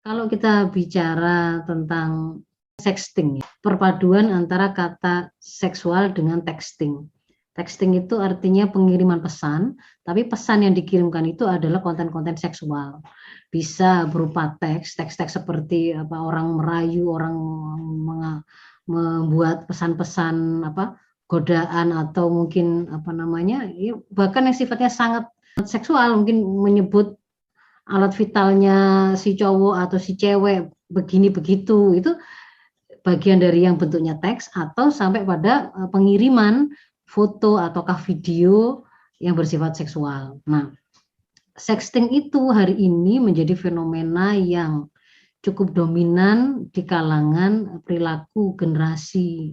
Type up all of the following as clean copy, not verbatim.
Kalau kita bicara tentang sexting ya, perpaduan antara kata seksual dengan texting. Texting itu artinya pengiriman pesan, tapi pesan yang dikirimkan itu adalah konten-konten seksual. Bisa berupa teks-teks seperti orang merayu, orang membuat pesan-pesan godaan atau mungkin bahkan yang sifatnya sangat seksual, mungkin menyebut alat vitalnya si cowok atau si cewek begini begitu, itu bagian dari yang bentuknya teks atau sampai pada pengiriman foto ataukah video yang bersifat seksual. Nah, sexting itu hari ini menjadi fenomena yang cukup dominan di kalangan perilaku generasi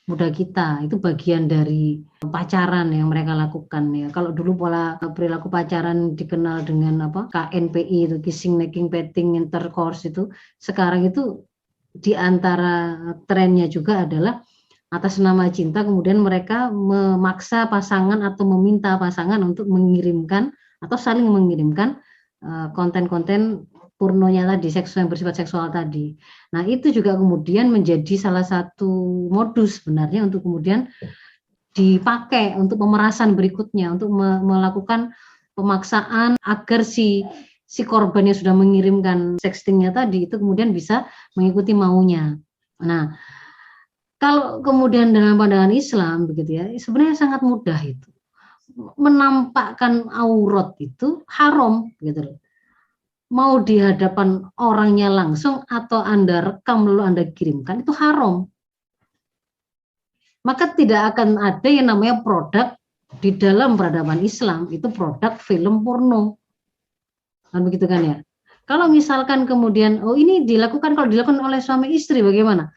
muda kita. Itu bagian dari pacaran yang mereka lakukan ya. Kalau dulu pola perilaku pacaran dikenal dengan KNPI itu, kissing, making, petting, intercourse itu. Sekarang itu di antara trennya juga adalah atas nama cinta kemudian mereka memaksa pasangan atau meminta pasangan untuk mengirimkan atau saling mengirimkan konten-konten pornonya tadi, seksual yang bersifat seksual tadi. Nah, itu juga kemudian menjadi salah satu modus sebenarnya untuk kemudian dipakai untuk pemerasan berikutnya, untuk melakukan pemaksaan agar si korban yang sudah mengirimkan sextingnya tadi itu kemudian bisa mengikuti maunya. Nah, kalau kemudian dalam pandangan Islam begitu ya, sebenarnya sangat mudah itu. Menampakkan aurat itu haram gitu loh. Mau di hadapan orangnya langsung atau Anda rekam lalu Anda kirimkan itu haram. Maka tidak akan ada yang namanya produk di dalam peradaban Islam itu produk film porno. Kan begitu kan ya. Kalau misalkan kemudian ini dilakukan, kalau dilakukan oleh suami istri bagaimana?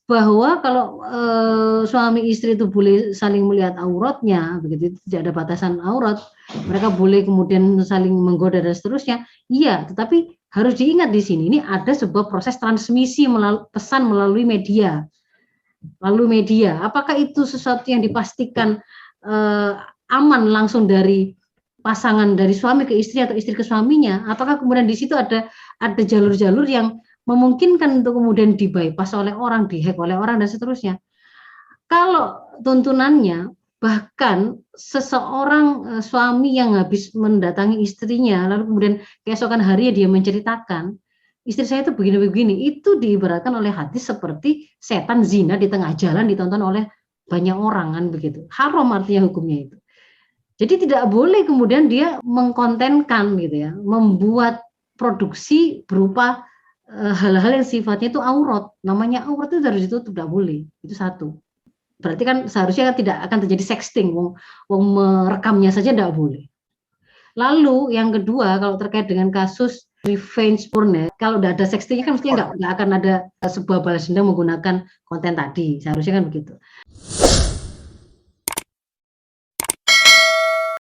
Bahwa kalau suami istri itu boleh saling melihat auratnya, begitu tidak ada batasan aurat, mereka boleh kemudian saling menggoda dan seterusnya. Iya, tetapi harus diingat di sini ini ada sebuah proses transmisi pesan melalui media. Lalu media, apakah itu sesuatu yang dipastikan aman langsung dari pasangan, dari suami ke istri atau istri ke suaminya? Apakah kemudian di situ ada jalur-jalur yang memungkinkan untuk kemudian dibypass oleh orang, dihack oleh orang dan seterusnya. Kalau tuntunannya bahkan seseorang suami yang habis mendatangi istrinya lalu kemudian keesokan harinya dia menceritakan istri saya itu begini-begini, itu diibaratkan oleh hadis seperti setan zina di tengah jalan ditonton oleh banyak orang kan begitu. Haram artinya hukumnya itu. Jadi tidak boleh kemudian dia mengkontenkan gitu ya, membuat produksi berupa hal-hal yang sifatnya itu aurat. Namanya aurat itu harus ditutup, tidak boleh. Itu satu. Berarti kan seharusnya tidak akan terjadi sexting, wong merekamnya saja tidak boleh. Lalu yang kedua, kalau terkait dengan kasus revenge porn ya, kalau tidak ada sextingnya kan mestinya nggak akan ada sebuah balas dendam menggunakan konten tadi. Seharusnya kan begitu.